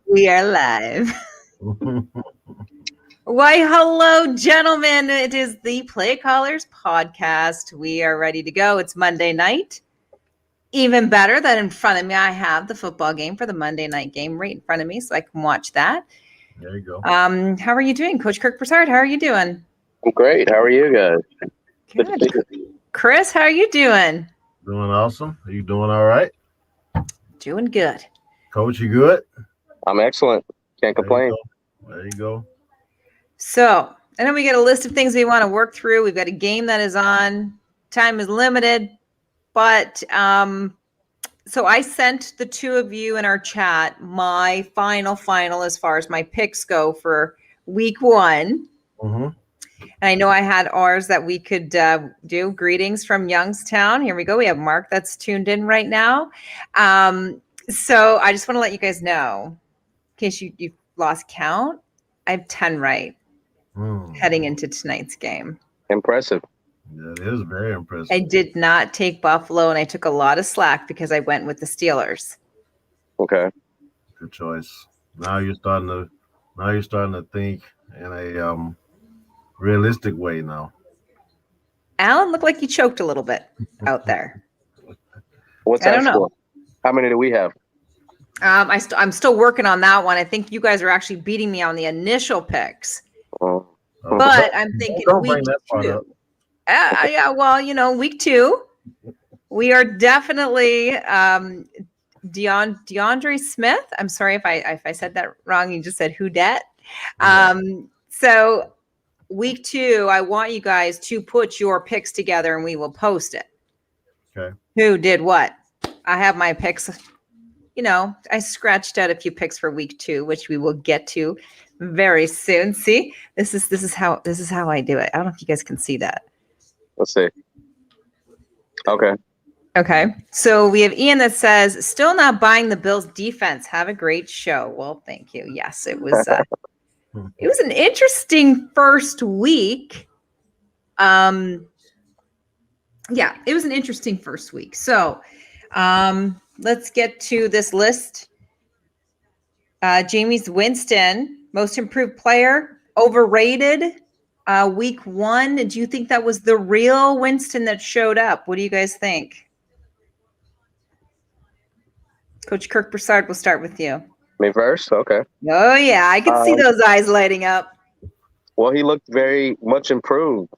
We are live. Why, hello, gentlemen. It is the PlayCallers podcast. We are ready to go. It's Monday night. Even better that in front of me, I have the football game for the Monday night game right in front of me, so I can watch that. There you go. How are you doing, Coach Kirk Broussard? How are you doing? Great. How are you guys? Good. Chris, how are you doing? Doing awesome. Are you doing all right? Doing good. Coach, you good? I'm excellent. Can't complain. There you go. So I know we got a list of things we want to work through. We've got a game that is on. Time is limited. But so I sent the two of you in our chat my final as far as my picks go for week one. Mm-hmm. And I know I had ours that we could do. Greetings from Youngstown. Here we go. We have Mark that's tuned in right now. So I just want to let you guys know, in case you've lost count, I have 10 right heading into tonight's game. Impressive. Yeah, it is very impressive. I did not take Buffalo, and I took a lot of slack because I went with the Steelers. Okay. Good choice. Now you're starting to think in a realistic way now. Alan looked like he choked a little bit out there. What's I that don't know. score? How many do we have? I'm still working on that one. I think you guys are actually beating me on the initial picks. But I'm thinking don't week bring that part two. up. Yeah, well, week two, we are definitely DeAndre Smith. I'm sorry if I said that wrong. You just said who dat. So week two, I want you guys to put your picks together and we will post it. Okay. Who did what? I have my picks. I scratched out a few picks for week two, which we will get to very soon. See, this is how I do it. I don't know if you guys can see that. Let's see. Okay. So we have Ian that says, still not buying the Bills defense. Have a great show. Well, thank you. Yes, it was it was an interesting first week. Yeah, it was an interesting first week. So let's get to this list. Jameis Winston, most improved player, overrated. Week one, do you think that was the real Winston that showed up? What do you guys think? Coach Kirk Broussard, we'll start with you. Me first? Okay. Oh, yeah. I can see those eyes lighting up. Well, he looked very much improved.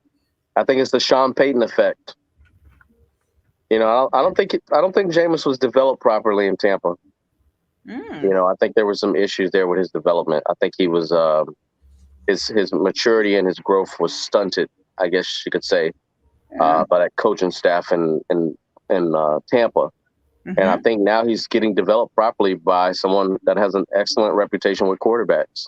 I think it's the Sean Payton effect. I don't think Jameis was developed properly in Tampa. I think there were some issues there with his development. I think he was his maturity and his growth was stunted, I guess you could say, by that coaching staff in Tampa. And I think now he's getting developed properly by someone that has an excellent reputation with quarterbacks.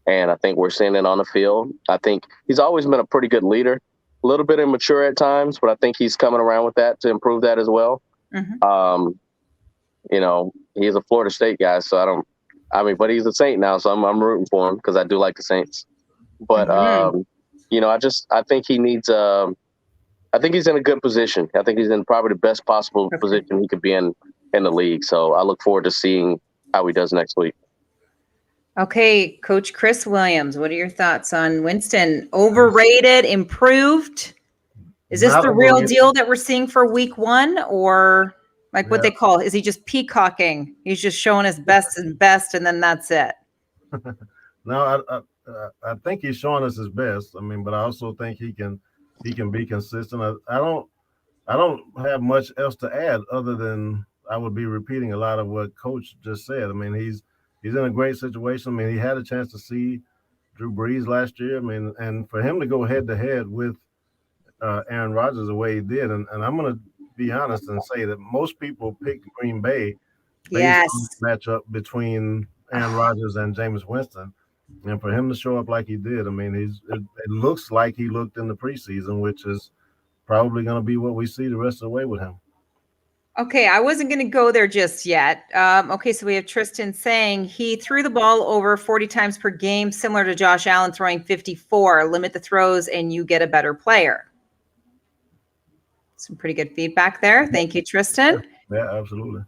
And I think we're seeing it on the field. I think he's always been a pretty good leader, a little bit immature at times, but I think he's coming around with that to improve that as well. He's a Florida State guy, so but he's a Saint now, so I'm rooting for him because I do like the Saints. But, I think he needs I think he's in a good position. I think he's in probably the best possible position he could be in the league. So I look forward to seeing how he does next week. Okay, Coach Chris Williams, what are your thoughts on Winston? Overrated, improved? Is this the real deal that we're seeing for week one, or like what they call, is he just peacocking? He's just showing his best, and then that's it. No, I think he's showing us his best. I mean, but I also think he can be consistent. I don't have much else to add other than I would be repeating a lot of what Coach just said. I mean, he's in a great situation. I mean, he had a chance to see Drew Brees last year. I mean, and for him to go head to head with Aaron Rodgers the way he did, and I'm going to be honest and say that most people picked Green Bay based on the matchup between Aaron Rodgers and Jameis Winston. And for him to show up like he did, I mean, it looks like he looked in the preseason, which is probably going to be what we see the rest of the way with him. Okay, I wasn't going to go there just yet. Okay, so we have Tristan saying he threw the ball over 40 times per game, similar to Josh Allen throwing 54. Limit the throws and you get a better player. Some pretty good feedback there. Thank you, Tristan. Yeah, absolutely.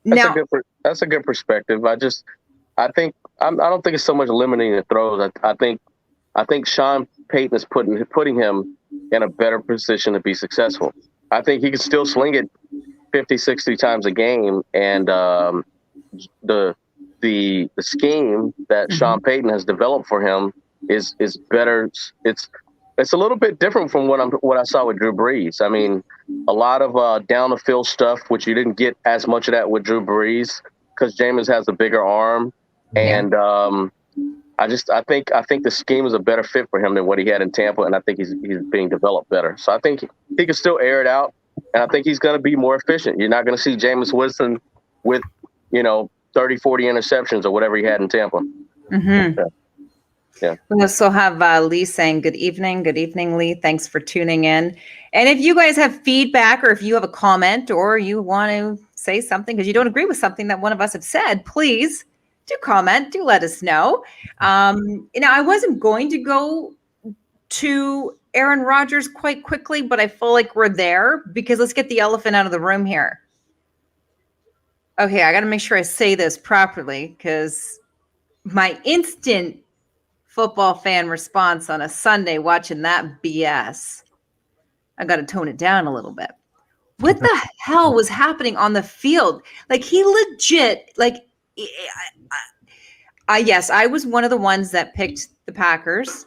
Now, That's a good perspective. I don't think it's so much limiting the throws. I think Sean Payton is putting him in a better position to be successful. I think he can still sling it 50, 60 times a game, and the scheme that Sean Payton has developed for him is better. It's a little bit different from what I saw with Drew Brees. I mean, a lot of down the field stuff, which you didn't get as much of that with Drew Brees because Jameis has a bigger arm, and I think the scheme is a better fit for him than what he had in Tampa, and I think he's being developed better. So I think he can still air it out, and I think he's going to be more efficient. You're not going to see Jameis Winston with 30, 40 interceptions or whatever he had in Tampa. Mm-hmm. Yeah. We also have Lee saying, good evening, Lee. Thanks for tuning in. And if you guys have feedback or if you have a comment or you want to say something because you don't agree with something that one of us have said, please do comment. Do let us know. I wasn't going to go to Aaron Rodgers quite quickly, but I feel like we're there because let's get the elephant out of the room here. Okay, I got to make sure I say this properly because my instant football fan response on a Sunday watching that BS, I got to tone it down a little bit. What the hell was happening on the field? Like he legit, yes, I was one of the ones that picked the Packers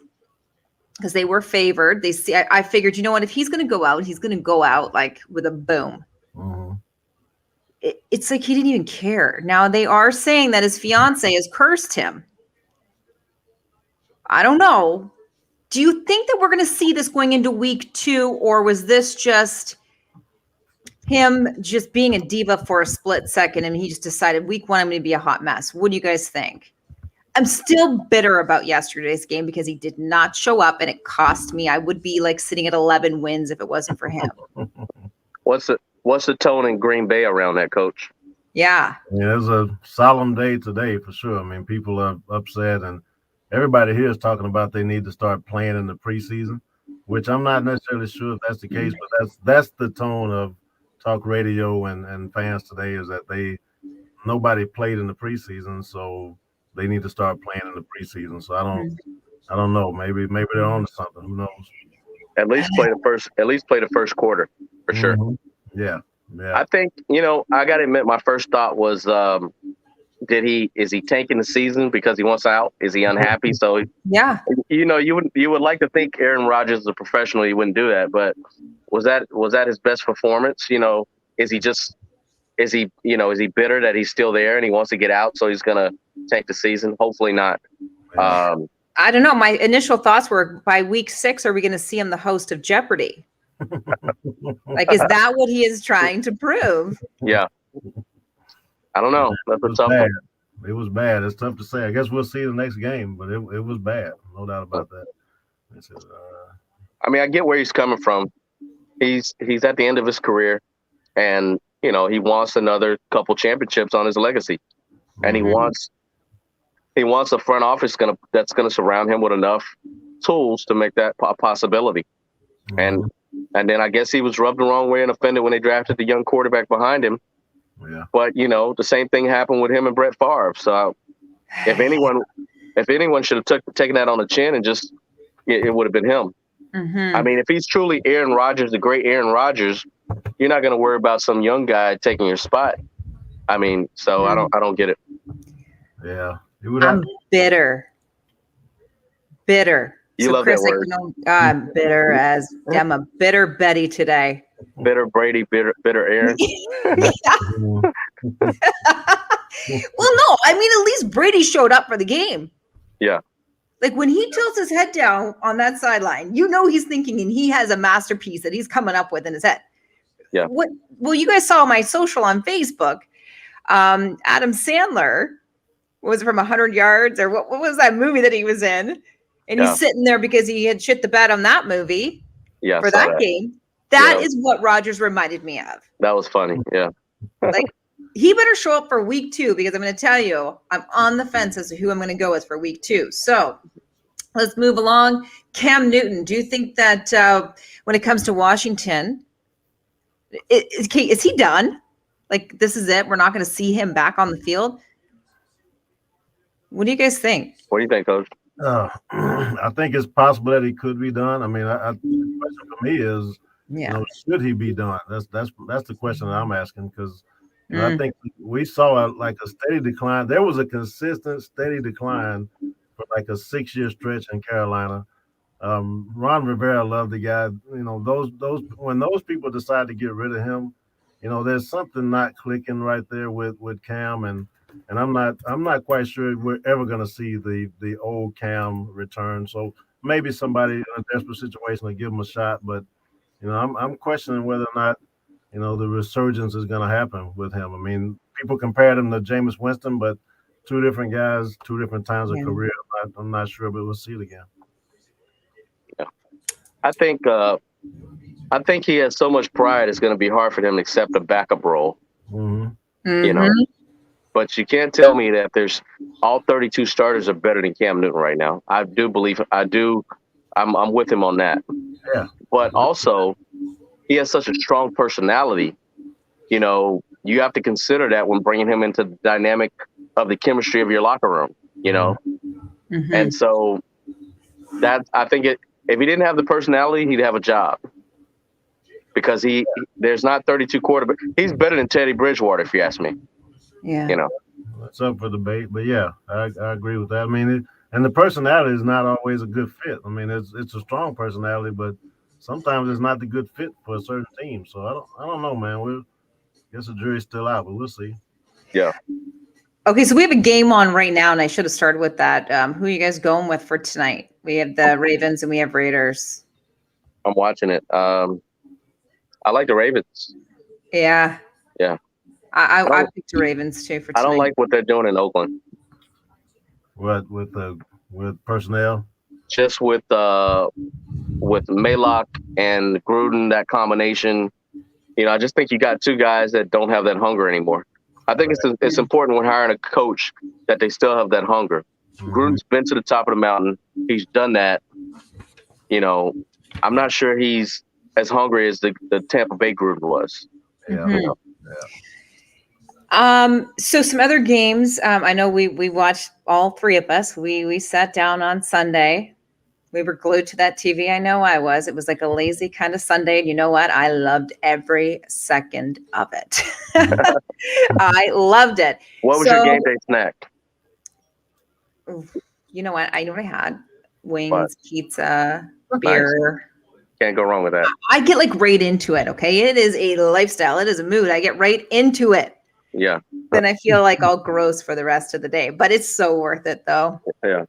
because they were favored. I figured, if he's going to go out, he's going to go out like with a boom. Mm-hmm. It's like he didn't even care. Now they are saying that his fiance has cursed him. I don't know. Do you think that we're going to see this going into week 2, or was this just him just being a diva for a split second and he just decided week 1 I'm going to be a hot mess? What do you guys think? I'm still bitter about yesterday's game because he did not show up and it cost me. I would be like sitting at 11 wins if it wasn't for him. What's the tone in Green Bay around that, Coach? Yeah. Yeah, it's a solemn day today for sure. I mean, people are upset and everybody here is talking about they need to start playing in the preseason, which I'm not necessarily sure if that's the case, but that's the tone of talk radio and fans today is that nobody played in the preseason, so they need to start playing in the preseason. So I don't know. Maybe they're on to something. Who knows? At least play the first quarter for sure. Mm-hmm. Yeah. I think, I got to admit my first thought was is he tanking the season because he wants out? Is he unhappy? So yeah, you would like to think Aaron Rodgers is a professional. He wouldn't do that, but was that his best performance? Is he bitter that he's still there and he wants to get out? So he's going to tank the season. Hopefully not. I don't know. My initial thoughts were by week 6, are we going to see him the host of Jeopardy? Is that what he is trying to prove? Yeah. I don't know. That's a tough one. It was bad. It's tough to say. I guess we'll see the next game, but it was bad. No doubt about that. I get where he's coming from. He's at the end of his career, and he wants another couple championships on his legacy, and he wants a front office that's gonna surround him with enough tools to make that a possibility. And then I guess he was rubbed the wrong way and offended when they drafted the young quarterback behind him. Yeah. But the same thing happened with him and Brett Favre. So if anyone should have taken that on the chin and just it would have been him. Mm-hmm. If he's truly Aaron Rodgers, the great Aaron Rodgers, you're not going to worry about some young guy taking your spot. I don't get it. Yeah. I'm bitter. You love Chris, that word. I'm bitter I'm a bitter Betty today. Bitter Brady, bitter Aaron. Well, no, at least Brady showed up for the game. Yeah. Like when he tilts his head down on that sideline, he's thinking and he has a masterpiece that he's coming up with in his head. Yeah. Well, you guys saw my social on Facebook. Adam Sandler, was it from 100 Yards or what was that movie that he was in? And he's sitting there because he had shit the bed on that movie for that game. That is what Rodgers reminded me of. That was funny. Yeah. He better show up for week 2 because I'm going to tell you, I'm on the fence as to who I'm going to go with for week 2. So let's move along. Cam Newton, do you think that when it comes to Washington, is he done? Like, this is it. We're not going to see him back on the field. What do you guys think? What do you think, Coach? I think it's possible that it could be done. I mean, the question for me is, should he be done? That's the question that I'm asking, because I think we saw a steady decline. There was a consistent, steady decline for like a 6-year stretch in Carolina. Ron Rivera loved the guy. Those when those people decide to get rid of him, there's something not clicking right there with Cam, and I'm not quite sure we're ever going to see the old Cam return. So maybe somebody in a desperate situation will give him a shot, but I'm questioning whether or not the resurgence is going to happen with him. I mean, people compared him to Jameis Winston, but two different guys, two different times of career. I'm not sure, but we'll see it again. Yeah, I think he has so much pride. It's going to be hard for him to accept a backup role. Mm-hmm. But you can't tell me that there's all 32 starters are better than Cam Newton right now. I do believe I'm with him on that. Yeah. But also, he has such a strong personality. You have to consider that when bringing him into the dynamic of the chemistry of your locker room. Mm-hmm. And so that I think if he didn't have the personality, he'd have a job. Because there's not 32 quarterbacks. He's better than Teddy Bridgewater, if you ask me. Yeah. It's up for debate, but yeah, I agree with that. I mean, and the personality is not always a good fit. I mean, it's a strong personality, but sometimes it's not the good fit for a certain team. So I don't know, man. I guess the jury's still out, but we'll see. Yeah. Okay, so we have a game on right now, and I should have started with that. Who are you guys going with for tonight? We have the Ravens and we have Raiders. I'm watching it. I like the Ravens. Yeah. Yeah. I picked the Ravens too for tonight. I don't like what they're doing in Oakland. What with personnel? Just with Maylock and Gruden, that combination. I just think you got two guys that don't have that hunger anymore. I think it's important when hiring a coach that they still have that hunger. Mm-hmm. Gruden's been to the top of the mountain. He's done that. I'm not sure he's as hungry as the Tampa Bay Gruden was. Yeah. Mm-hmm. Yeah. So some other games. I know we watched, all three of us. We sat down on Sunday. We were glued to that TV. I know I was. It was like a lazy kind of Sunday. And you know what? I loved every second of it. I loved it. What was your game day snack? You know what? I know what I had. Wings, pizza, beer. Nice. Can't go wrong with that. I get like right into it. Okay. It is a lifestyle. It is a mood. I get right into it. Yeah. Then I feel like all gross for the rest of the day, but it's so worth it though. Yeah.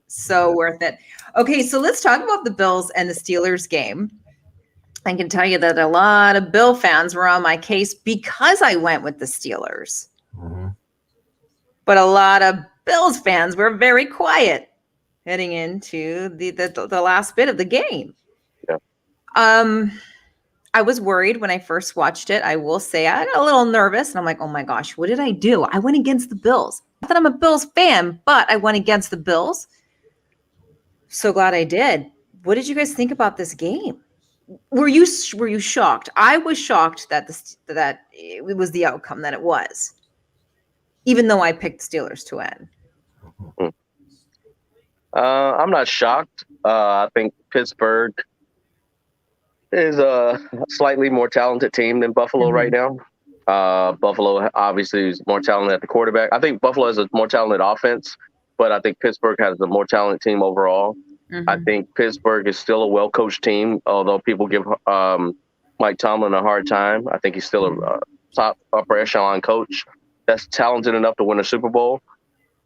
So worth it. Okay. So let's talk about the Bills and the Steelers game. I can tell you that a lot of Bill fans were on my case because I went with the Steelers. Mm-hmm. But a lot of Bills fans were very quiet heading into the last bit of the game. Yeah. I was worried when I first watched it. I will say I got a little nervous, and I'm like, oh my gosh, what did I do? I went against the Bills. Not that I'm a Bills fan, but I went against the Bills. So glad I did. What did you guys think about this game? Were you shocked? I was shocked that it was the outcome that it was, even though I picked Steelers to win. I'm not shocked. I think Pittsburgh is a slightly more talented team than Buffalo right now. Buffalo obviously is more talented at the quarterback. I think Buffalo has a more talented offense, but I think Pittsburgh has a more talented team overall. Mm-hmm. I think Pittsburgh is still a well-coached team, although people give Mike Tomlin a hard time. I think he's still a top upper echelon coach that's talented enough to win a Super Bowl.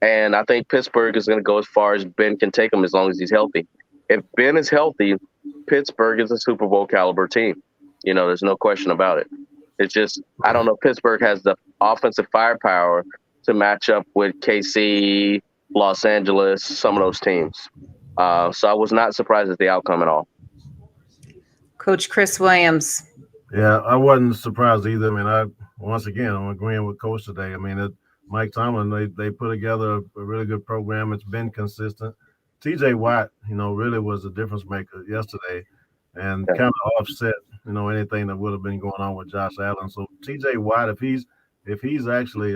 And I think Pittsburgh is going to go as far as Ben can take him as long as he's healthy. If Ben is healthy, Pittsburgh is a Super Bowl caliber team. There's no question about it. It's just, I don't know, Pittsburgh has the offensive firepower to match up with KC, Los Angeles, some of those teams. So I was not surprised at the outcome at all. Coach Chris Williams. Yeah, I wasn't surprised either. I mean, I'm agreeing with Coach today. I mean, Mike Tomlin, they put together a really good program. It's been consistent. TJ Watt, really was a difference maker yesterday and kind of offset anything that would have been going on with Josh Allen. So TJ Watt, if he's actually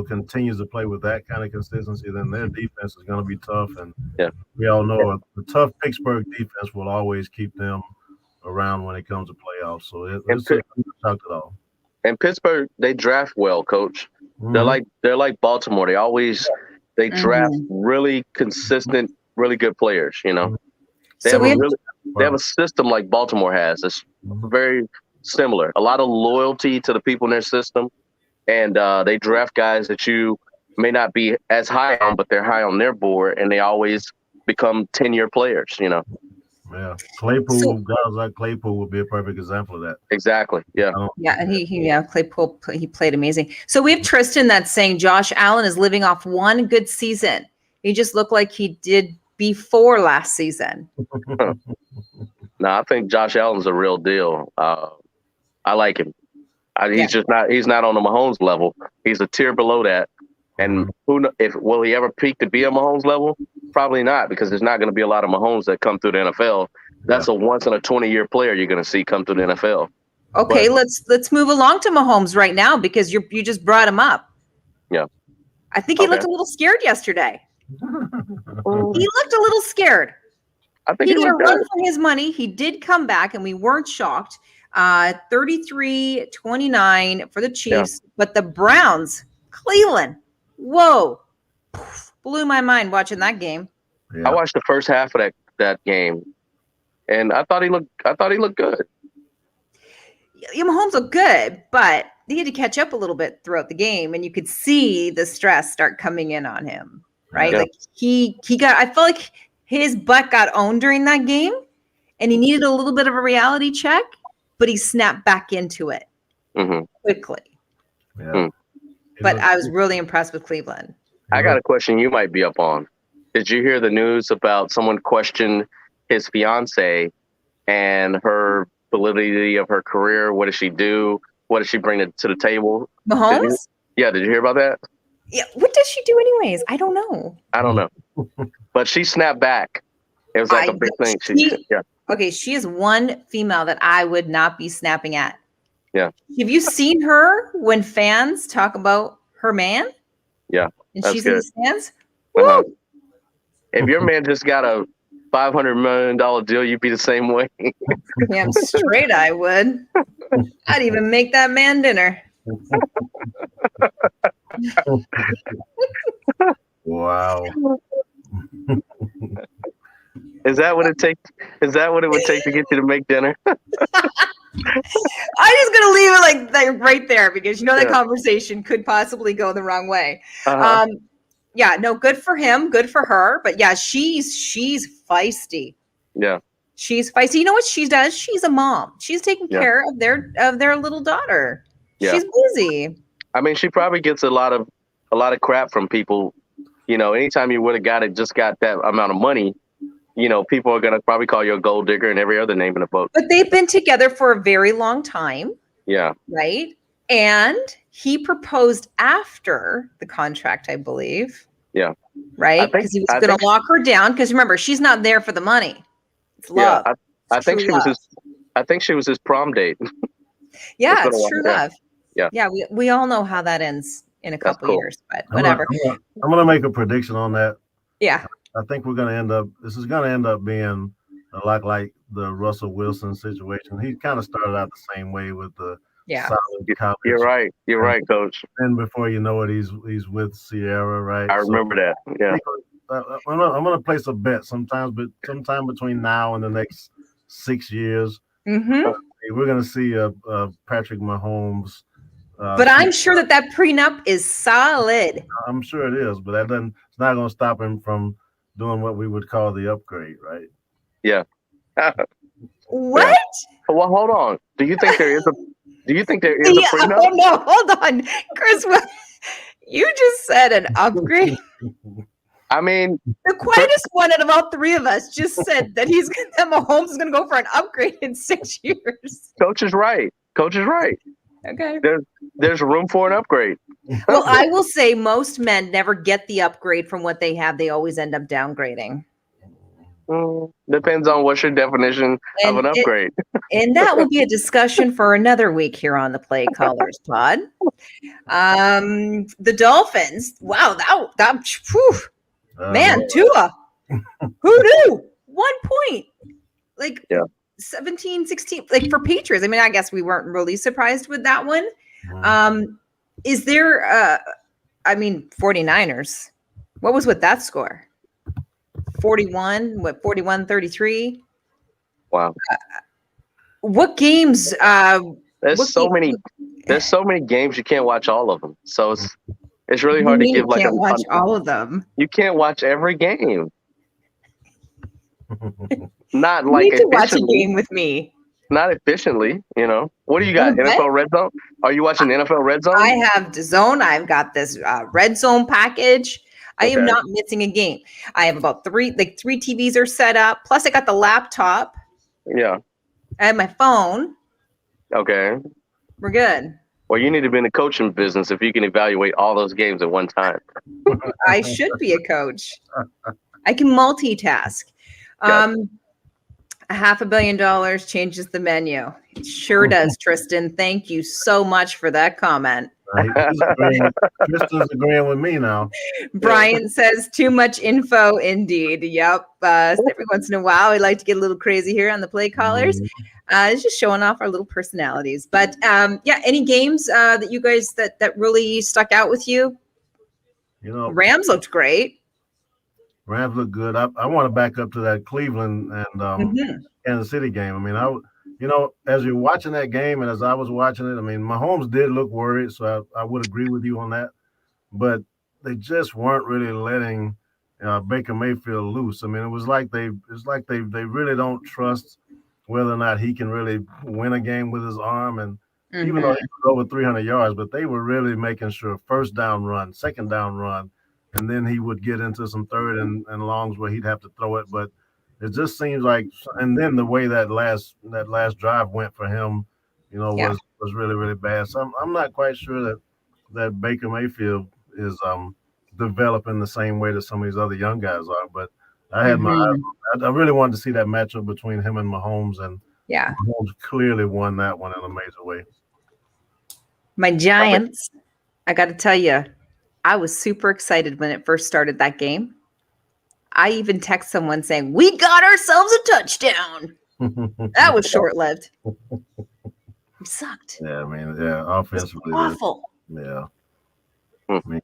continues to play with that kind of consistency, then their defense is going to be tough. And we all know the tough Pittsburgh defense will always keep them around when it comes to playoffs. So it's shocked at all. And Pittsburgh, they draft well, Coach. Mm-hmm. They're like Baltimore. They draft really consistent, really good players. They have a system like Baltimore has. It's very similar. A lot of loyalty to the people in their system, and they draft guys that you may not be as high on, but they're high on their board, and they always become 10-year players. Yeah, Claypool, guys like Claypool would be a perfect example of that. Exactly. Yeah. And Claypool, he played amazing. So we have Tristan that's saying Josh Allen is living off one good season. He just looked like he did before last season. No, I think Josh Allen's a real deal. I like him. He's not on the Mahomes level. He's a tier below that. And will he ever peak to be a Mahomes level? Probably not, because there's not going to be a lot of Mahomes that come through the NFL. That's a once in a 20-year player you're going to see come through the NFL. Okay, let's move along to Mahomes right now, because you just brought him up. Yeah. I think he looked a little scared yesterday. He looked a little scared. I think he did a run for his money. He did come back, and we weren't shocked. 33-29 for the Chiefs, but the Browns, Cleveland, whoa, blew my mind watching that game. Yeah. I watched the first half of that game, and I thought he looked good. Mahomes looked good, but he had to catch up a little bit throughout the game, and you could see the stress start coming in on him, right? Yeah. Like he got, I felt like his butt got owned during that game, and he needed a little bit of a reality check, but he snapped back into it quickly. Yeah. But I was really impressed with Cleveland. I got a question you might be up on. Did you hear the news about someone questioned his fiance and her validity of her career? What does she do? What does she bring to the table? Mahomes? Did you hear about that? Yeah. What does she do anyways? I don't know. But she snapped back. It was like a big thing. Okay, she is one female that I would not be snapping at. Yeah. Have you seen her when fans talk about her man? Yeah. And she's good. In the stands? If your man just got a $500 million deal, you'd be the same way. Damn straight I would. I'd even make that man dinner. Wow. Is that what it takes? Is that what it would take to get you to make dinner? I'm just gonna leave it like right there, because that conversation could possibly go the wrong way. Good for him, good for her, but she's feisty. Yeah, she's feisty. You know what she does? She's a mom. She's taking care of their little daughter. Yeah. She's busy. I mean, she probably gets a lot of crap from people. Anytime you would have got that amount of money, people are going to probably call you a gold digger and every other name in the book. But they've been together for a very long time. Yeah. Right? And he proposed after the contract, I believe. Yeah. Right? Because he was going to lock her down. Because remember, she's not there for the money. It's love. Yeah, I think she was his prom date. Yeah, it's true love. Yeah. Yeah, we all know how that ends in a couple years, but whatever. I'm gonna make a prediction on that. Yeah. I think this is gonna end up being a lot like the Russell Wilson situation. He kind of started out the same way with the solid college. You're right, Coach. And before you know it, he's with Sierra, right? I remember that. Yeah. I'm gonna place a bet sometime between now and the next 6 years. Mm-hmm. We're gonna see a Patrick Mahomes. But I'm sure that prenup is solid. I'm sure it is, but it's not going to stop him from doing what we would call the upgrade, right? Yeah. What? Well, hold on. Do you think there is a prenup? Oh no, hold on, Chris. You just said an upgrade. I mean, the quietest one out of all three of us just said that Mahomes is going to go for an upgrade in 6 years. Coach is right. Okay. There's room for an upgrade. Well, I will say most men never get the upgrade from what they have. They always end up downgrading. Depends on what's your definition of an upgrade. And that will be a discussion for another week here on the Play Callers Pod. The Dolphins. Wow, that whew, man, Tua. Who knew? 1 point. Like 17, 16, like for Patriots. I mean, I guess we weren't really surprised with that one. Is there 49ers. What was with that score? 41-33? Wow. What games? There's so many games you can't watch all of them. So it's really hard to give like can't watch all of them. You can't watch every game. Not You like need to watch a efficiently. game with me. Not efficiently, you know. What do you got? NFL Red Zone? Are you watching NFL Red Zone? I have DAZN. I've got this Red Zone package. I am not missing a game. I have about three TVs are set up. Plus, I got the laptop. Yeah. I have my phone. Okay. We're good. Well, you need to be in the coaching business if you can evaluate all those games at one time. I should be a coach. I can multitask. $500 million changes the menu. It sure does, Tristan. Thank you so much for that comment. Tristan's agreeing with me now. Brian says too much info indeed. Yep. Every once in a while, we like to get a little crazy here on the Play Callers. It's just showing off our little personalities. But any games that you guys that really stuck out with you? You know, Rams looked great. Rams look good. I want to back up to that Cleveland and Kansas City game. I mean, as you're watching that game and as I was watching it, I mean, Mahomes did look worried, so I would agree with you on that. But they just weren't really letting Baker Mayfield loose. I mean, it was like they really don't trust whether or not he can really win a game with his arm. And even though he was over 300 yards, but they were really making sure first down run, second down run. And then he would get into some third and longs where he'd have to throw it. But it just seems like, and then the way that last drive went for him, was really, really bad. So I'm not quite sure that Baker Mayfield is developing the same way that some of these other young guys are. But I had I really wanted to see that matchup between him and Mahomes, and Mahomes clearly won that one in a major way. My Giants, I got to tell you, I was super excited when it first started that game. I even text someone saying, we got ourselves a touchdown. That was short-lived. We sucked. Yeah, I mean, offensively. Awful. I mean,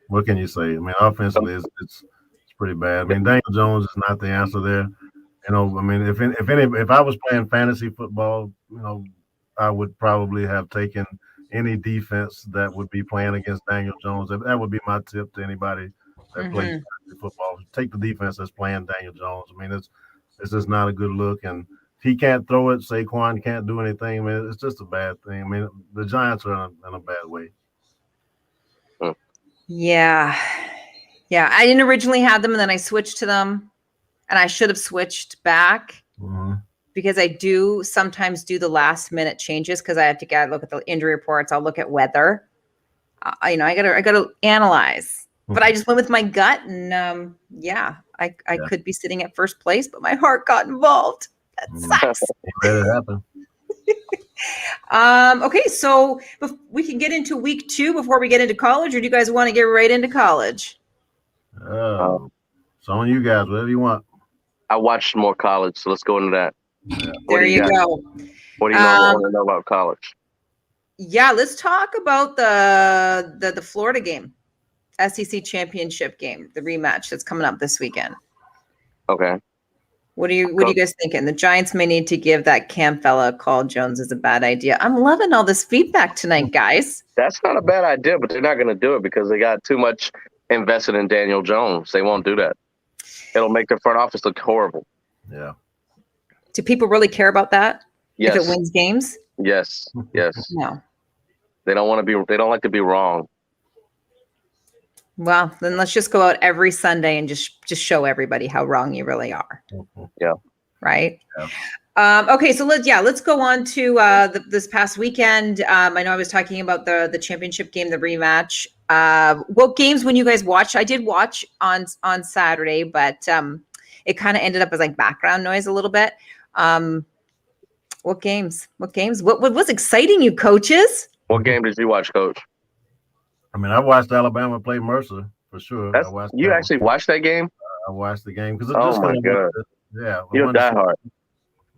what can you say? I mean, offensively, it's pretty bad. I mean, Daniel Jones is not the answer there. I mean, if I was playing fantasy football, I would probably have taken any defense that would be playing against Daniel Jones. That would be my tip to anybody that plays football. Take the defense that's playing Daniel Jones. I mean, it's just not a good look. And if he can't throw it, Saquon can't do anything. I mean, it's just a bad thing. I mean, the Giants are in a bad way. Yeah. I didn't originally have them, and then I switched to them, and I should have switched back. Because I do sometimes do the last minute changes because I have to look at the injury reports. I'll look at weather. I gotta analyze. But I just went with my gut, and I could be sitting at first place, but my heart got involved. That sucks. Let it happen. Okay, so we can get into week 2 before we get into college, or do you guys want to get right into college? It's on you guys. Whatever you want. I watched more college, so let's go into that. There you go. What do you want to know about college? Yeah, let's talk about the Florida game, SEC championship game, the rematch that's coming up this weekend. Okay. What are you guys thinking? The Giants may need to give that Cam fella a call. Jones is a bad idea. I'm loving all this feedback tonight, guys. That's not a bad idea, but they're not going to do it because they got too much invested in Daniel Jones. They won't do that. It'll make their front office look horrible. Yeah. Do people really care about that? Yes. If it wins games? Yes. No. They don't like to be wrong. Well, then let's just go out every Sunday and just show everybody how wrong you really are. Yeah. Right? Yeah. Okay, so let's go on to this past weekend. I know I was talking about the championship game, the rematch. What games when you guys watched? I did watch on Saturday, but it kind of ended up as like background noise a little bit. What games? What was exciting you, coaches? What game did you watch, Coach? I mean, I watched Alabama play Mercer for sure. You actually watched that game? I watched the game because oh my god, you're a diehard.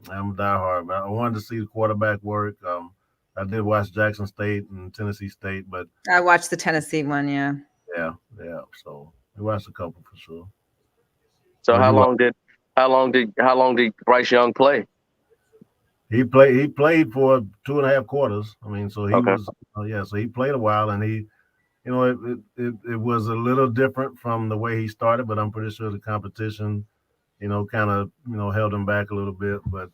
I'm a diehard, but I wanted to see the quarterback work. I did watch Jackson State and Tennessee State, but I watched the Tennessee one. Yeah. So we watched a couple for sure. So how long did Bryce Young play? He played for 2.5 quarters. I mean, so he was so he played a while, and he, you know, it was a little different from the way he started, but I'm pretty sure the competition, you know, kind of, you know, held him back a little bit. But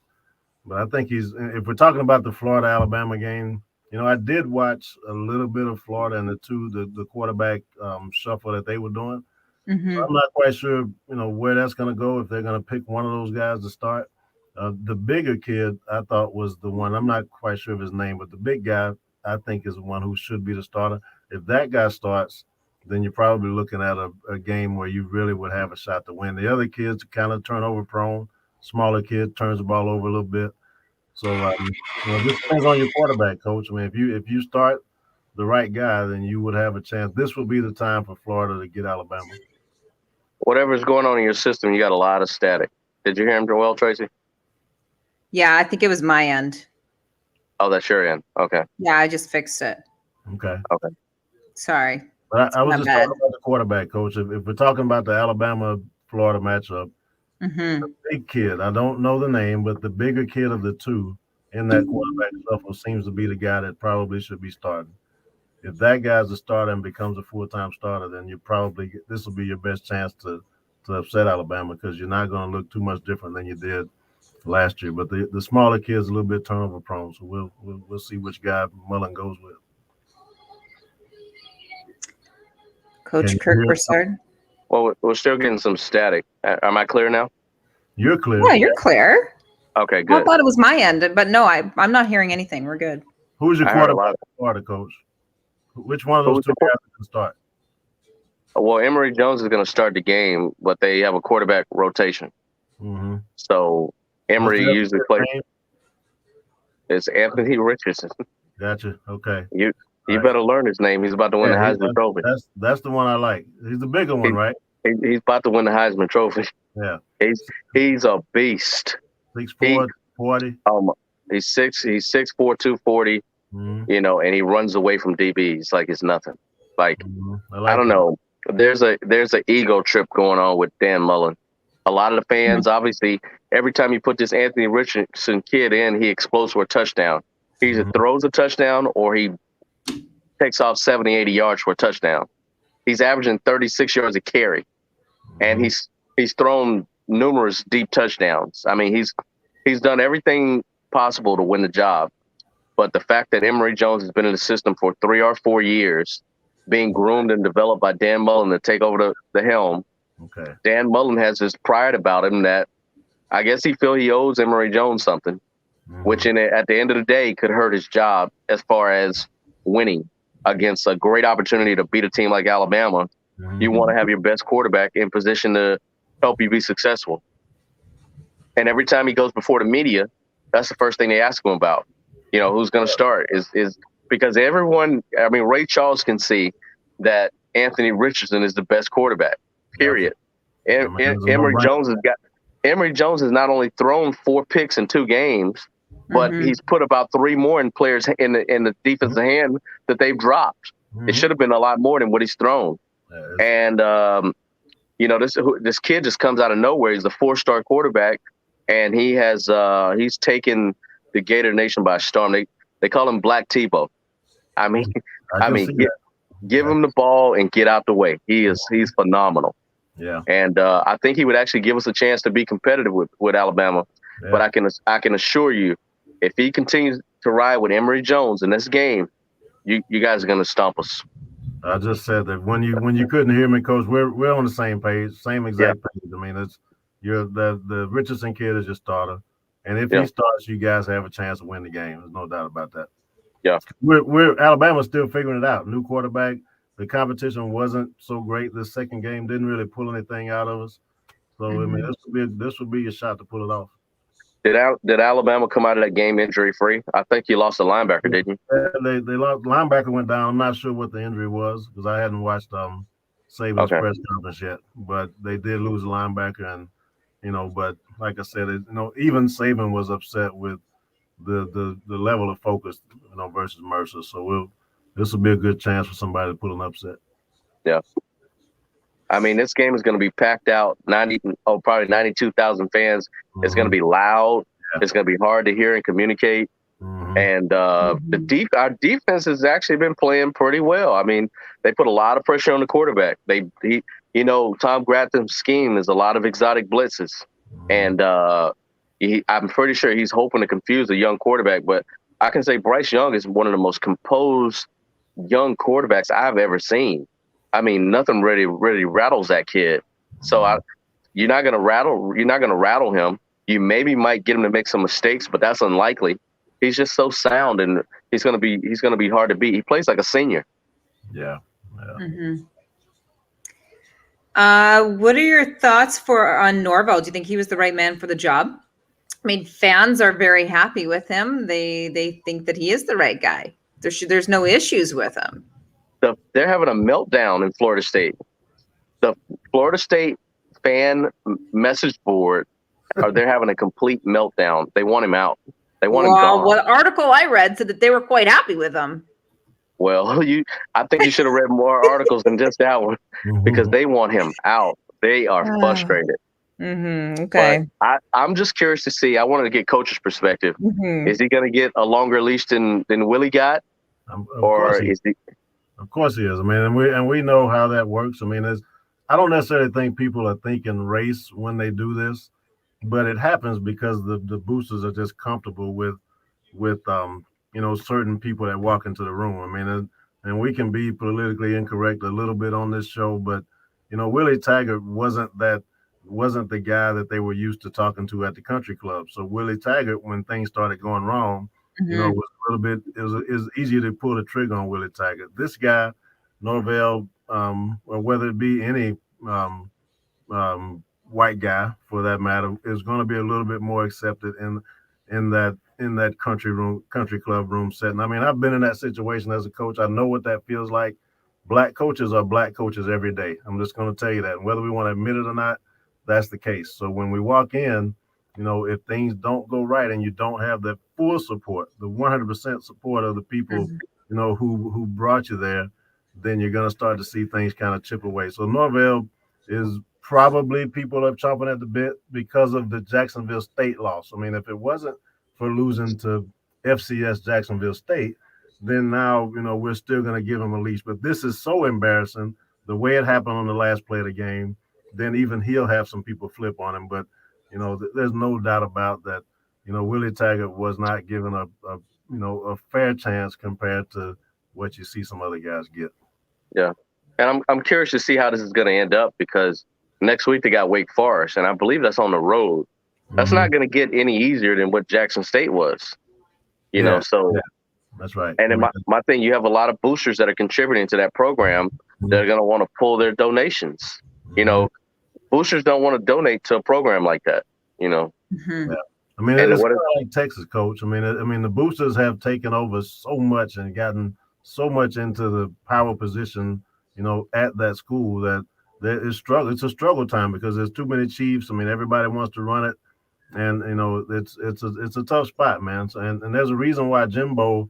I think if we're talking about the Florida-Alabama game, you know, I did watch a little bit of Florida and the quarterback shuffle that they were doing. Mm-hmm. So I'm not quite sure, you know, where that's going to go, if they're going to pick one of those guys to start. The bigger kid, I thought, was the one. I'm not quite sure of his name, but the big guy, I think, is the one who should be the starter. If that guy starts, then you're probably looking at a game where you really would have a shot to win. The other kids are kind of turnover prone. Smaller kid turns the ball over a little bit. So, you know, this depends on your quarterback, Coach. I mean, if you start the right guy, then you would have a chance. This would be the time for Florida to get Alabama. Whatever's going on in your system, you got a lot of static. Did you hear him well, Tracy? Yeah, I think it was my end. Oh, that's your end. Okay. Yeah, I just fixed it. Okay. Sorry. But I was just talking about the quarterback, Coach. If we're talking about the Alabama-Florida matchup, the big kid, I don't know the name, but the bigger kid of the two in that quarterback shuffle seems to be the guy that probably should be starting. If that guy's a starter and becomes a full-time starter, then this will be your best chance to upset Alabama, because you're not going to look too much different than you did last year. But the smaller kid's a little bit turnover prone, so we'll see which guy Mullen goes with. Coach Kirk Broussard. Well, we're still getting some static. Am I clear now? You're clear. Yeah, you're clear. Okay, good. I thought it was my end, but no, I'm not hearing anything. We're good. Who's your quarterback, Florida, Coach? Which one of those two guys can start? Well, Emory Jones is going to start the game, but they have a quarterback rotation. Mm-hmm. So Emory usually plays. It's Anthony Richardson. Gotcha. Okay. You better learn his name. He's about to win the Heisman Trophy. That's the one I like. He's the bigger one, right? He's about to win the Heisman Trophy. Yeah. He's a beast. 6'4", 40. He's 6'4", 240. Mm-hmm. You know, and he runs away from DBs like it's nothing. Like, I don't know. There's a ego trip going on with Dan Mullen. A lot of the fans, obviously, every time you put this Anthony Richardson kid in, he explodes for a touchdown. He either throws a touchdown or he takes off 70, 80 yards for a touchdown. He's averaging 36 yards a carry, and he's thrown numerous deep touchdowns. I mean, he's done everything possible to win the job. But the fact that Emory Jones has been in the system for 3 or 4 years, being groomed and developed by Dan Mullen to take over the helm, Dan Mullen has this pride about him that I guess he owes Emory Jones something, which at the end of the day could hurt his job as far as winning against a great opportunity to beat a team like Alabama. You want to have your best quarterback in position to help you be successful. And every time he goes before the media, that's the first thing they ask him about. You know, who's going to start is because everyone, I mean, Ray Charles can see that Anthony Richardson is the best quarterback, period. Emory Jones has not only thrown 4 picks in 2 games, but he's put about 3 more in players in the defensive hand that they've dropped. It should have been a lot more than what he's thrown. And, you know, this kid just comes out of nowhere. He's a 4-star quarterback, and he's taken the Gator Nation by storm. They call him Black Tebow. I mean, give him the ball and get out the way. He's phenomenal. Yeah. And I think he would actually give us a chance to be competitive with Alabama. Yeah. But I can assure you, if he continues to ride with Emory Jones in this game, you guys are going to stomp us. I just said that when you couldn't hear me, Coach, we're on the same page, same exact page. I mean, the Richardson kid is your starter. And if he starts, you guys have a chance to win the game. There's no doubt about that. Yeah. We're Alabama's still figuring it out. New quarterback. The competition wasn't so great. The second game didn't really pull anything out of us. So I mean, this would be a shot to pull it off. Did Alabama come out of that game injury free? I think you lost a linebacker, didn't you? They lost. Linebacker went down. I'm not sure what the injury was because I hadn't watched Saban's press conference yet. But they did lose a linebacker, and but like I said, even Saban was upset with the level of focus, versus Mercer. So this will be a good chance for somebody to pull an upset. Yeah. I mean, this game is going to be packed out, probably 92,000 fans. Mm-hmm. It's going to be loud. Yeah. It's going to be hard to hear and communicate. Mm-hmm. And our defense has actually been playing pretty well. I mean, they put a lot of pressure on the quarterback. Tom Gratham's scheme is a lot of exotic blitzes. Mm-hmm. And I'm pretty sure he's hoping to confuse a young quarterback. But I can say Bryce Young is one of the most composed young quarterbacks I've ever seen. I mean, nothing really rattles that kid. So you're not gonna rattle him. You maybe might get him to make some mistakes, but that's unlikely. He's just so sound, and he's gonna be hard to beat. He plays like a senior. Yeah. Mm-hmm. What are your thoughts on Norvell? Do you think he was the right man for the job? I mean, fans are very happy with him. They think that he is the right guy. There's no issues with him. They're having a meltdown in Florida State. The Florida State fan message board, they're having a complete meltdown. They want him out. They want him gone. What article I read said that they were quite happy with him. Well, I think you should have read more articles than just that one because they want him out. They are frustrated. Mm-hmm. Okay. But I'm just curious to see. I wanted to get coach's perspective. Mm-hmm. Is he going to get a longer leash than Willie got, or is he? Of course he is. I mean, and we know how that works. I mean, I don't necessarily think people are thinking race when they do this, but it happens because the boosters are just comfortable with certain people that walk into the room. I mean, and we can be politically incorrect a little bit on this show, but Willie Taggart wasn't the guy that they were used to talking to at the country club. So Willie Taggart, when things started going wrong, was a little bit. It was easier to pull the trigger on Willie Taggart. This guy, Norvell, or whether it be any white guy for that matter, is going to be a little bit more accepted in that country club room setting. I mean, I've been in that situation as a coach. I know what that feels like. Black coaches are black coaches every day. I'm just going to tell you that. And whether we want to admit it or not, that's the case. So when we walk in, if things don't go right and you don't have the full support, the 100% support of the people, who brought you there, then you're going to start to see things kind of chip away. So Norvell is probably, people are chomping at the bit because of the Jacksonville State loss. I mean, if it wasn't for losing to FCS Jacksonville State, then now, we're still going to give him a leash. But this is so embarrassing, the way it happened on the last play of the game, then even he'll have some people flip on him. But, there's no doubt about that. Willie Taggart was not given a fair chance compared to what you see some other guys get. Yeah. And I'm curious to see how this is going to end up because next week they got Wake Forest, and I believe that's on the road. That's not going to get any easier than what Jackson State was, so. Yeah. That's right. And then my thing, you have a lot of boosters that are contributing to that program that are going to want to pull their donations. Boosters don't want to donate to a program like that, Mm-hmm. Yeah. I mean, it's kind of like Texas, Coach. I mean, the boosters have taken over so much and gotten so much into the power position, at that school that there is struggle. It's a struggle time because there's too many chiefs. I mean, everybody wants to run it, and it's a tough spot, man. So, and there's a reason why Jimbo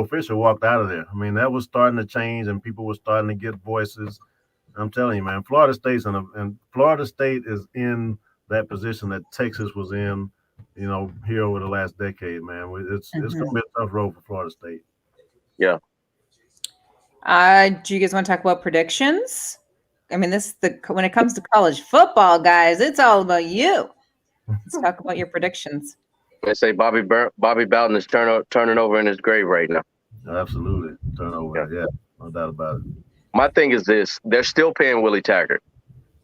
Fisher walked out of there. I mean, that was starting to change, and people were starting to get voices. I'm telling you, man, Florida State is in that position that Texas was in, here over the last decade, man. It's going to be a tough road for Florida State. Yeah. Do you guys want to talk about predictions? I mean, when it comes to college football, guys, it's all about you. Let's talk about your predictions. They say Bobby Bowden is turning over in his grave right now. Absolutely. Turnover. Yeah. No doubt about it. My thing is this. They're still paying Willie Taggart.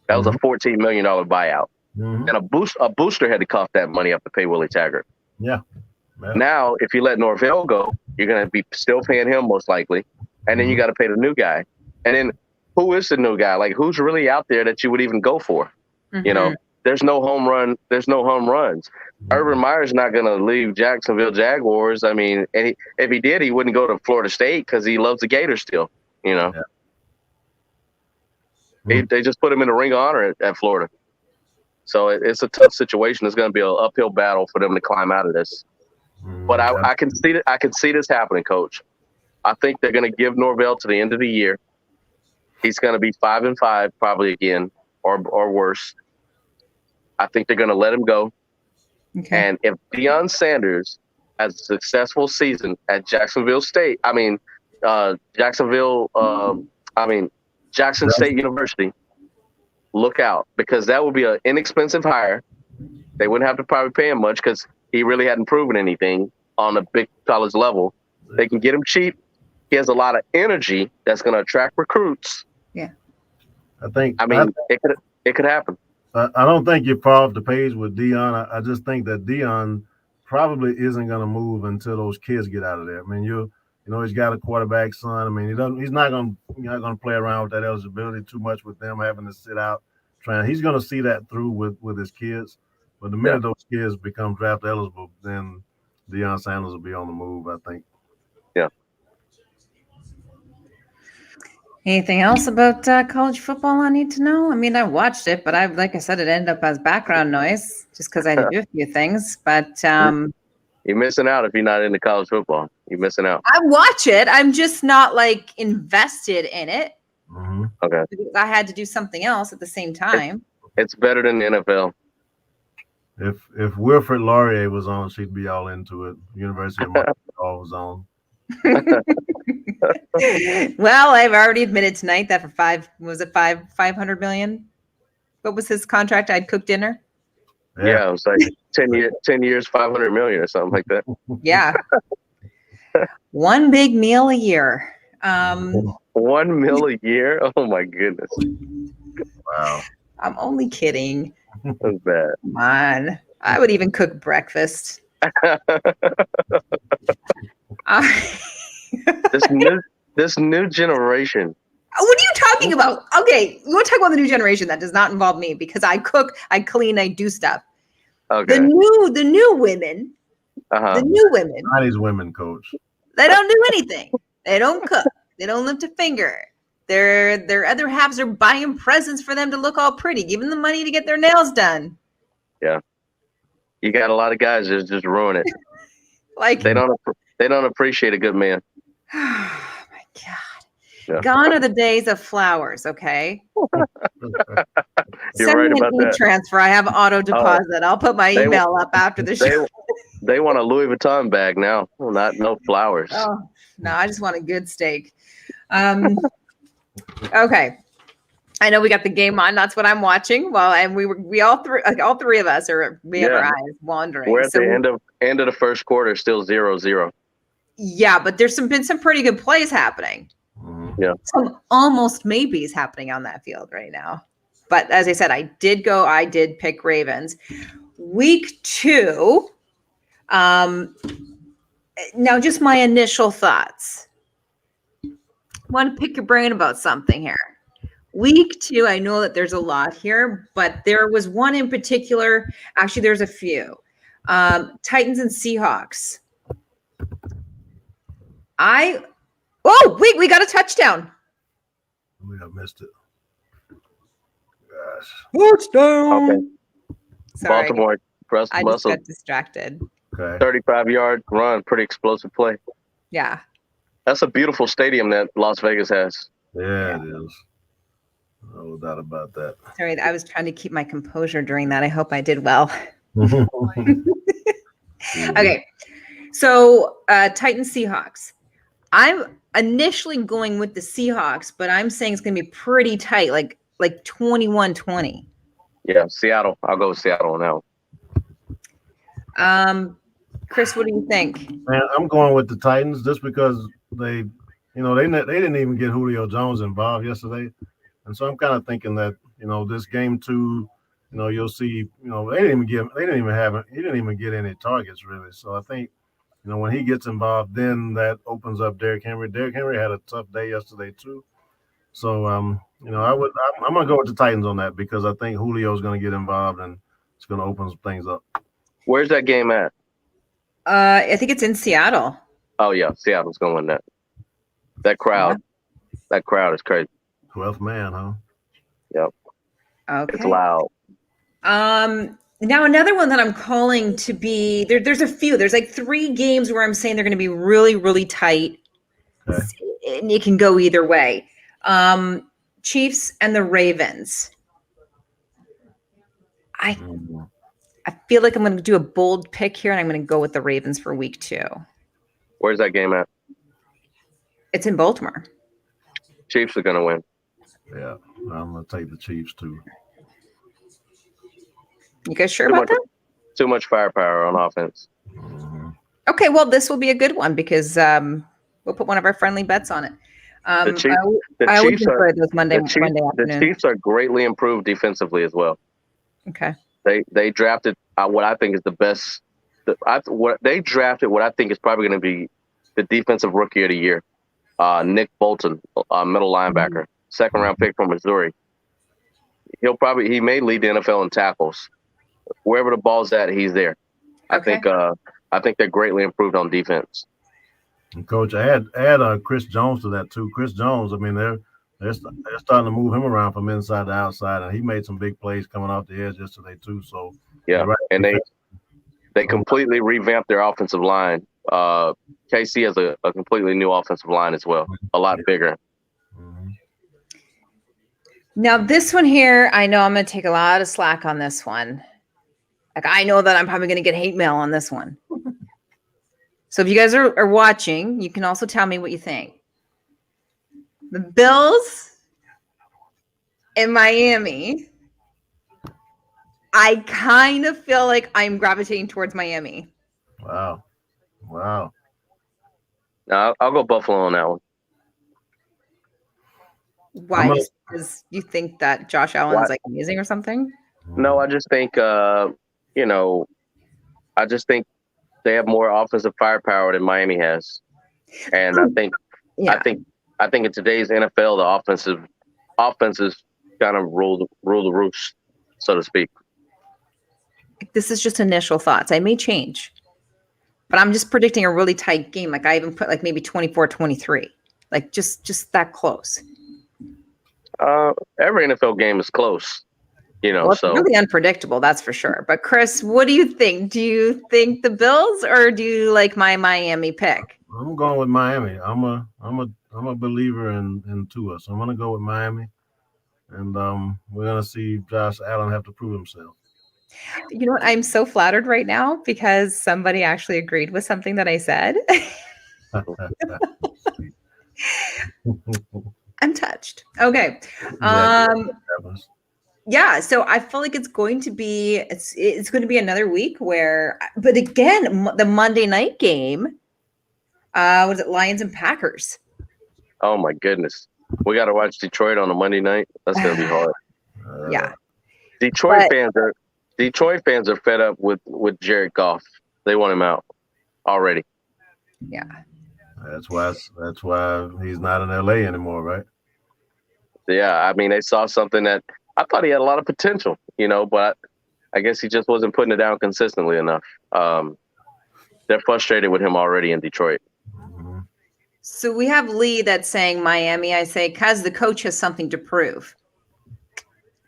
That was a $14 million buyout. Mm-hmm. And a booster had to cough that money up to pay Willie Taggart. Yeah. Now, if you let Norvell go, you're going to be still paying him most likely. And then you got to pay the new guy. And then who is the new guy? Like, who's really out there that you would even go for? You know, there's no home run. There's no home runs. Urban Meyer's not going to leave Jacksonville Jaguars. I mean, and if he did, he wouldn't go to Florida State because he loves the Gators still. You know, they just put him in the Ring of Honor at Florida. So it's a tough situation. It's going to be an uphill battle for them to climb out of this. But I can see that. I can see this happening, Coach. I think they're going to give Norvell to the end of the year. He's going to be 5-5 probably again, or worse. I think they're going to let him go. Okay. And if Deion Sanders has a successful season at Jackson State University, look out, because that would be an inexpensive hire. They wouldn't have to probably pay him much because he really hadn't proven anything on a big college level. They can get him cheap. He has a lot of energy that's going to attract recruits. Yeah. It could happen. I don't think you're far off the page with Deion. I just think that Deion probably isn't going to move until those kids get out of there. I mean, he's got a quarterback son. I mean, he's not going to play around with that eligibility too much with them having to sit out trying. He's going to see that through with his kids. But the minute those kids become draft eligible, then Deion Sanders will be on the move, I think. Yeah. Anything else about college football I need to know? I mean, I watched it, but like I said, it ended up as background noise just because I had to do a few things. But you're missing out if you're not into college football. You're missing out. I watch it. I'm just not like invested in it. Mm-hmm. Okay. Because I had to do something else at the same time. It's better than the NFL. If Wilfred Laurier was on, she'd be all into it. University of Montreal was on. Well, I've already admitted tonight that for $500 million? What was his contract? I'd cook dinner. Yeah, it was like 10 years, 500 million or something like that. Yeah. One big meal a year. 1 meal a year? Oh my goodness. Wow. I'm only kidding. That's bad. Come on. I would even cook breakfast. This new generation. What are you talking about? Okay, you want to talk about the new generation that does not involve me because I cook, I clean, I do stuff. Okay. The new women. The new women. Chinese women, Coach. They don't do anything. They don't cook. They don't lift a finger. Their other halves are buying presents for them to look all pretty, giving them money to get their nails done. Yeah. You got a lot of guys that just ruin it. Like they don't appreciate a good man. Oh my God. Yeah. Gone are the days of flowers, okay? You're right about that. Transfer. I have auto deposit. I'll put my email up after the show. They want a Louis Vuitton bag now. Well, no flowers. Oh, no, I just want a good steak. Okay. I know we got the game on. That's what I'm watching. Well, and we all three of us have our eyes wandering. We're at the end of the first quarter, still 0-0. Yeah, but there's been some pretty good plays happening. Yeah. Some almost maybes happening on that field right now. But as I said, I did pick Ravens. Week 2. Now just my initial thoughts. I want to pick your brain about something here. Week 2, I know that there's a lot here, but there was one in particular. Actually, there's a few. Titans and Seahawks. We got a touchdown. We have missed it. Gosh. Touchdown. Okay. Sorry. Baltimore. I just got distracted. Okay. 35-yard run. Pretty explosive play. Yeah. That's a beautiful stadium that Las Vegas has. Yeah, it is. No doubt about that. Sorry, I was trying to keep my composure during that. I hope I did well. Okay. So Titans Seahawks. I'm initially going with the Seahawks, but I'm saying it's going to be pretty tight, like 21-20. Yeah, Seattle. I'll go with Seattle on that one. Chris, what do you think? Man, I'm going with the Titans just because they didn't even get Julio Jones involved yesterday. And so I'm kind of thinking that, this game 2, you'll see, he didn't even get any targets really. So I think, when he gets involved, then that opens up Derrick Henry. Derrick Henry had a tough day yesterday too. So I'm gonna go with the Titans on that because I think Julio's gonna get involved and it's gonna open some things up. Where's that game at? I think it's in Seattle. Oh yeah, Seattle's gonna win that. That crowd is crazy. 12th man, huh? Yep. Okay. It's loud. Now another one that I'm calling to be there's a few. There's like 3 games where I'm saying they're going to be really, really tight, Okay. and it can go either way. Chiefs and the Ravens. I feel like I'm going to do a bold pick here, and I'm going to go with the Ravens for week 2. Where's that game at? It's in Baltimore. Chiefs are gonna win. Yeah, I'm gonna take the Chiefs too. You guys sure about that? Too much firepower on offense. Mm-hmm. Okay, well, this will be a good one because we'll put one of our friendly bets on it. I always enjoy those Monday afternoons. The Chiefs are greatly improved defensively as well. Okay. They drafted what I think is the best. They drafted what I think is probably going to be the defensive rookie of the year, Nick Bolton, middle linebacker, 2nd round pick from Missouri. He may lead the NFL in tackles. Wherever the ball's at, he's there. Okay. I think they're greatly improved on defense. And Coach, add Chris Jones to that too. Chris Jones, I mean, they're starting to move him around from inside to outside, and he made some big plays coming off the edge yesterday too. So yeah, right. And they completely revamped their offensive line. KC has a completely new offensive line as well, a lot bigger. Mm-hmm. Now this one here, I know I'm going to take a lot of slack on this one. Like I know that I'm probably going to get hate mail on this one. So if you guys are watching, you can also tell me what you think. The Bills in Miami. I kind of feel like I'm gravitating towards Miami. Wow. No, I'll go Buffalo on that one. Why? Just because you think that Josh Allen's like amazing or something? No, I just think I just think they have more offensive firepower than Miami has, and I think in today's NFL the offenses kind of rule the roost, so to speak. This is just initial thoughts. I may change, but I'm just predicting a really tight game. Like I even put like maybe 24-23, like just that close. Every NFL game is close, Well, it's really unpredictable, that's for sure. But Chris, what do you think? Do you think the Bills or do you like my Miami pick? I'm going with Miami. I'm a believer in Tua, so I'm gonna go with Miami, and we're gonna see Josh Allen have to prove himself. You know what? I'm so flattered right now because somebody actually agreed with something that I said. I'm touched. Okay. Yeah, so I feel like it's going to be another week where, but again, the Monday night game, was it Lions and Packers? Oh my goodness, we got to watch Detroit on a Monday night. That's gonna be hard. Yeah, Detroit fans are fed up with Jared Goff. They want him out already. Yeah, that's why he's not in LA anymore, right? Yeah, I mean they saw something that. I thought he had a lot of potential, but I guess he just wasn't putting it down consistently enough. They're frustrated with him already in Detroit. Mm-hmm. So we have Lee that's saying Miami. I say, because the coach has something to prove.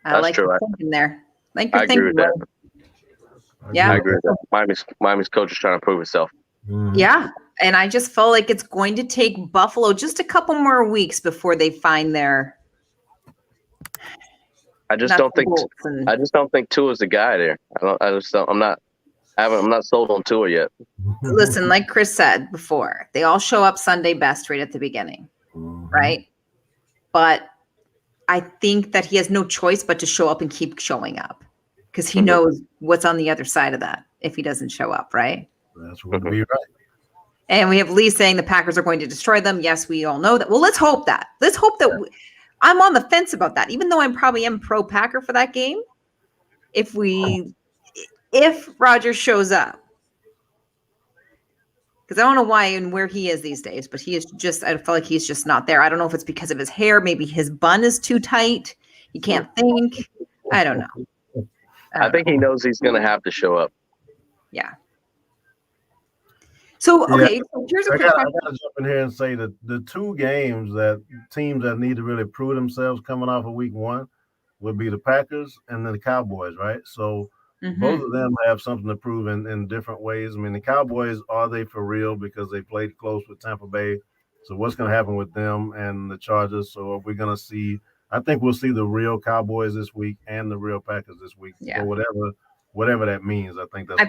That's like true. your thinking there. Like I agree with that. Yeah, I agree with that. Miami's coach is trying to prove himself. Mm-hmm. Yeah, and I just feel like it's going to take Buffalo just a couple more weeks before they find their. I just don't think Tua's the guy there. I'm not sold on Tua yet. Listen, like Chris said before, they all show up Sunday best right at the beginning, right? But I think that he has no choice but to show up and keep showing up because he knows what's on the other side of that if he doesn't show up, right? That's what would be right. And we have Lee saying the Packers are going to destroy them. Yes, we all know that. Well, let's hope that. I'm on the fence about that, even though I probably am pro Packer for that game. If Rodgers shows up, Because I don't know why and where he is these days, but he is just, I feel like he's just not there. I don't know if it's because of his hair. Maybe his bun is too tight. He can't think. I don't know. I think he knows he's going to have to show up. Yeah. So, okay, so here's a quick question. I got to jump in here and say that the two games that teams that need to really prove themselves coming off of week 1 would be the Packers and then the Cowboys, right? So both of them have something to prove in different ways. I mean, the Cowboys, are they for real because they played close with Tampa Bay? So what's going to happen with them and the Chargers? So are we going to see – I think we'll see the real Cowboys this week and the real Packers this week. Yeah. So whatever that means, I think that's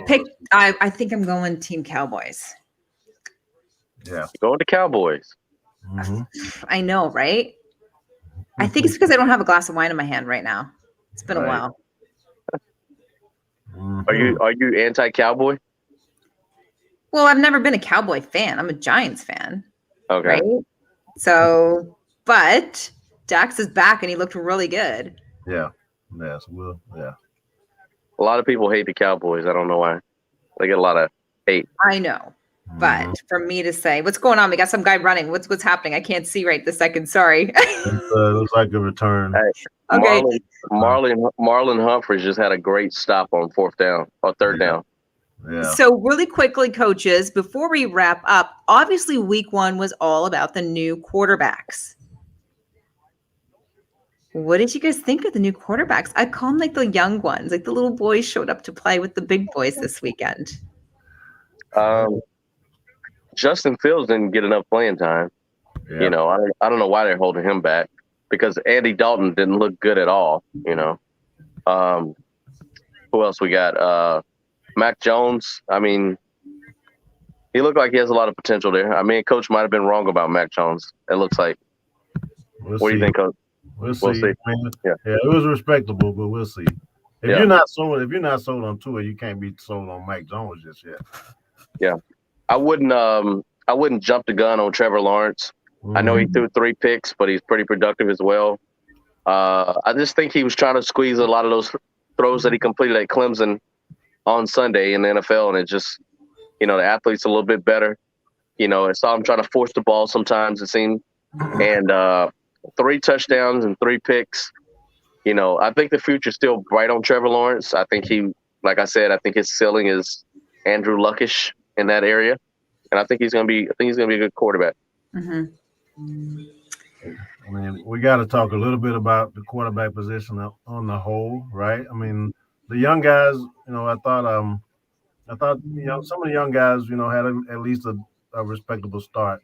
I think I'm going Team Cowboys. Yeah. Going to Cowboys. I know, right? I think it's because I don't have a glass of wine in my hand right now. It's been a while. Are you anti-Cowboy? Well, I've never been a Cowboy fan. I'm a Giants fan. Okay. Right? So, but Dax is back and he looked really good. Yeah. Yes. Well, yeah. A lot of people hate the Cowboys. I don't know why. They get a lot of hate. I know. But for me to say, what's going on? We got some guy running. What's happening? I can't see right this second. Sorry. It looks like a return. Hey, okay. Marlon Humphreys just had a great stop on third down. Yeah. So really quickly, coaches, before we wrap up, obviously week 1 was all about the new quarterbacks. What did you guys think of the new quarterbacks? I call them like the young ones, like the little boys showed up to play with the big boys this weekend. Justin Fields didn't get enough playing time. Yeah. You know, I don't know why they're holding him back because Andy Dalton didn't look good at all. You know, who else we got? Mac Jones. I mean, he looked like he has a lot of potential there. I mean, Coach might have been wrong about Mac Jones. It looks like. What do you think, Coach? We'll see. I mean, yeah, it was respectable, but we'll see. If you're not sold on Tua, you can't be sold on Mac Jones just yet. Yeah. I wouldn't jump the gun on Trevor Lawrence. I know he threw 3 picks, but he's pretty productive as well. I just think he was trying to squeeze a lot of those throws that he completed at Clemson on Sunday in the NFL, and it just, you know, the athlete's a little bit better. You know, I saw him trying to force the ball sometimes, it seemed. And 3 touchdowns and 3 picks. You know, I think the future's still bright on Trevor Lawrence. I think like I said, I think his ceiling is Andrew Luckish in that area, and I think he's gonna be a good quarterback. I mean, we got to talk a little bit about the quarterback position on the whole, right? I mean, the young guys, you know, I thought you know, some of the young guys, you know, had at least a respectable start,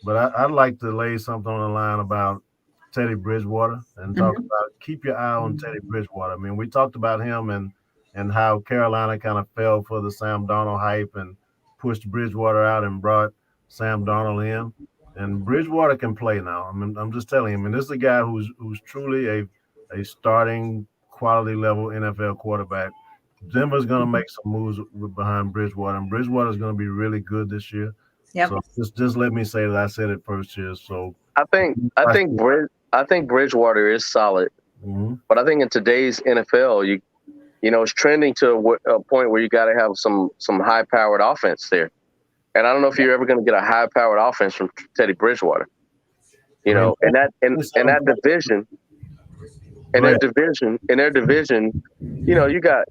but I'd like to lay something on the line about Teddy Bridgewater and talk about keep your eye on Teddy Bridgewater. I mean, we talked about him and how Carolina kind of fell for the Sam Darnold hype and pushed Bridgewater out and brought Sam Darnold in. And Bridgewater can play now. I mean, I'm just telling you. I mean, this is a guy who's truly a starting quality level NFL quarterback. Denver's going to make some moves behind Bridgewater, and Bridgewater is going to be really good this year. Yep. So just let me say that I said it first year. So I think Bridgewater is solid, but I think in today's NFL, you know, it's trending to a point where you got to have some high-powered offense there. And I don't know if you're ever going to get a high-powered offense from Teddy Bridgewater. You know, in that division, you know,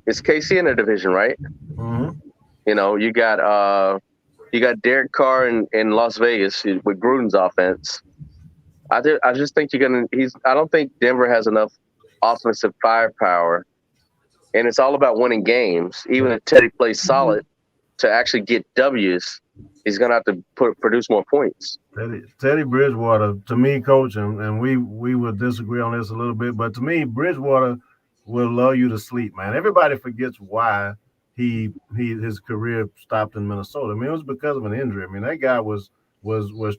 it's KC in their division, right? You know, you got Derek Carr in Las Vegas with Gruden's offense. I just think I don't think Denver has enough offensive firepower. And it's all about winning games. Even if Teddy plays solid, to actually get W's, he's going to have to produce more points. Teddy Bridgewater, to me, Coach, and we will disagree on this a little bit, but to me, Bridgewater will lull you to sleep, man. Everybody forgets why his career stopped in Minnesota. I mean, it was because of an injury. I mean, that guy was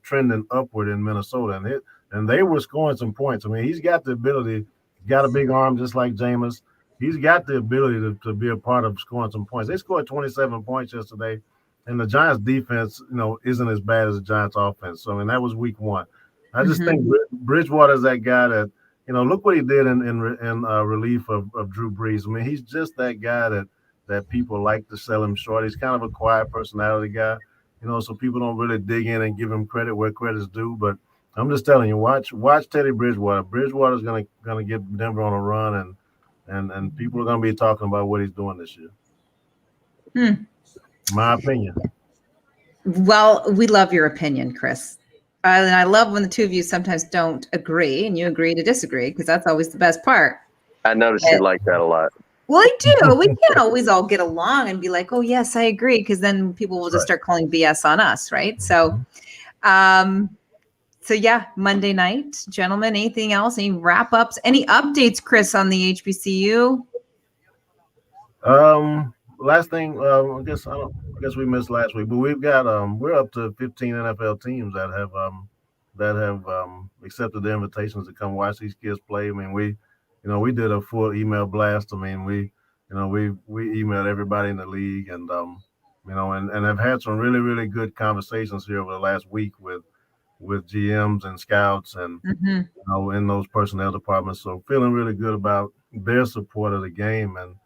trending upward in Minnesota, and they were scoring some points. I mean, he's got the ability, got a big arm just like Jameis. He's got the ability to be a part of scoring some points. They scored 27 points yesterday, and the Giants' defense, you know, isn't as bad as the Giants' offense. So, I mean, that was week 1. I just think Bridgewater is that guy that, you know, look what he did in relief of Drew Brees. I mean, he's just that guy that people like to sell him short. He's kind of a quiet personality guy. so people don't really dig in and give him credit where credit's due. But I'm just telling you, watch Teddy Bridgewater. Bridgewater's gonna get Denver on a run, and people are gonna be talking about what he's doing this year. My opinion. Well, we love your opinion, Chris. And I love when the two of you sometimes don't agree and you agree to disagree, because that's always the best part. I noticed you like that a lot. Well, I do. We can't always all get along and be like, oh, yes, I agree, because then people will just start calling BS on us, right? So, yeah, Monday night, gentlemen, anything else? Any wrap-ups? Any updates, Chris, on the HBCU? Last thing, I guess we missed last week, but we've got we're up to 15 NFL teams that have accepted the invitations to come watch these kids play. I mean, we did a full email blast. I mean, we emailed everybody in the league, and and have had some really, really good conversations here over the last week with GMs and scouts and in those personnel departments. So feeling really good about their support of the game, and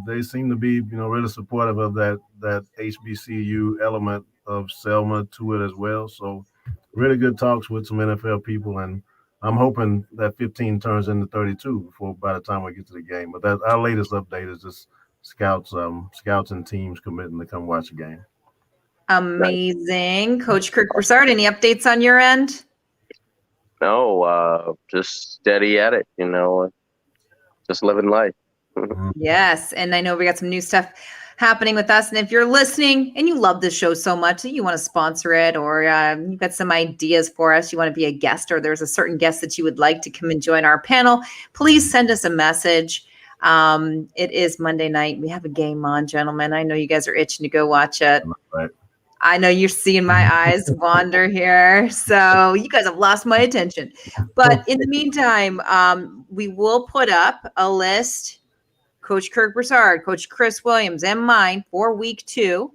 they seem to be really supportive of that HBCU element of Selma to it as well. So really good talks with some NFL people, and I'm hoping that 15 turns into 32 by the time we get to the game. But that our latest update is just scouts and teams committing to come watch the game. Amazing. Coach Kirk Broussard, any updates on your end? No, just steady at it, just living life. Yes, and I know we got some new stuff happening with us. And if you're listening and you love this show so much that you want to sponsor it, or you've got some ideas for us, you want to be a guest, or there's a certain guest that you would like to come and join our panel, please send us a message. It is Monday night. We have a game on, gentlemen. I know you guys are itching to go watch it. Right. I know you're seeing my eyes wander here. So you guys have lost my attention. But in the meantime, we will put up a list, Coach Kirk Broussard, Coach Chris Williams, and mine for week 2.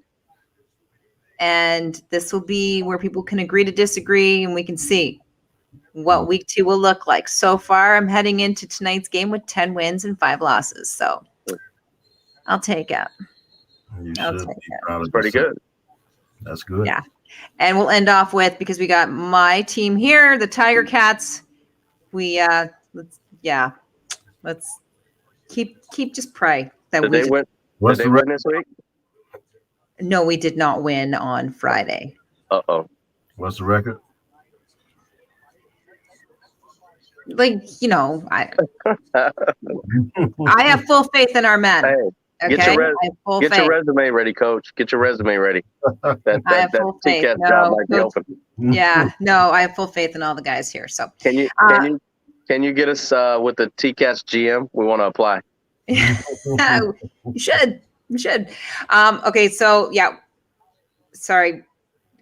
And this will be where people can agree to disagree, and we can see what week 2 will look like. So far, I'm heading into tonight's game with 10 wins and 5 losses. So I'll take it. That's pretty good. That's good. Yeah. And we'll end off with, because we got my team here, the Tiger Cats. Let's keep just pray that Did they win? What's Did they win this week? No, we did not win on Friday. Uh-oh. What's the record? I have full faith in our men. Hey, Okay, get your resume ready, Coach. Get your resume ready. That full faith. TCAT job might be open. Yeah, no, I have full faith in all the guys here. So can you get us with the TCAT's GM? We want to apply. You should. Okay, so yeah. Sorry,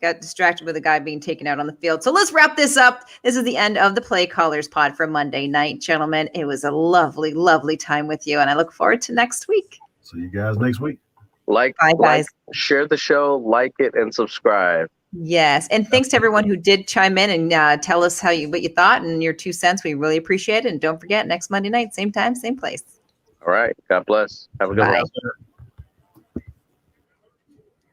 got distracted with a guy being taken out on the field. So let's wrap this up. This is the end of the PlayCallers pod for Monday night, gentlemen. It was a lovely, lovely time with you, and I look forward to next week. See you guys next week. Bye, guys. Share the show, like it, and subscribe. Yes, and thanks to everyone who did chime in and tell us what you thought and your 2 cents. We really appreciate it. And don't forget, next Monday night, same time, same place. All right. God bless. Have a good one.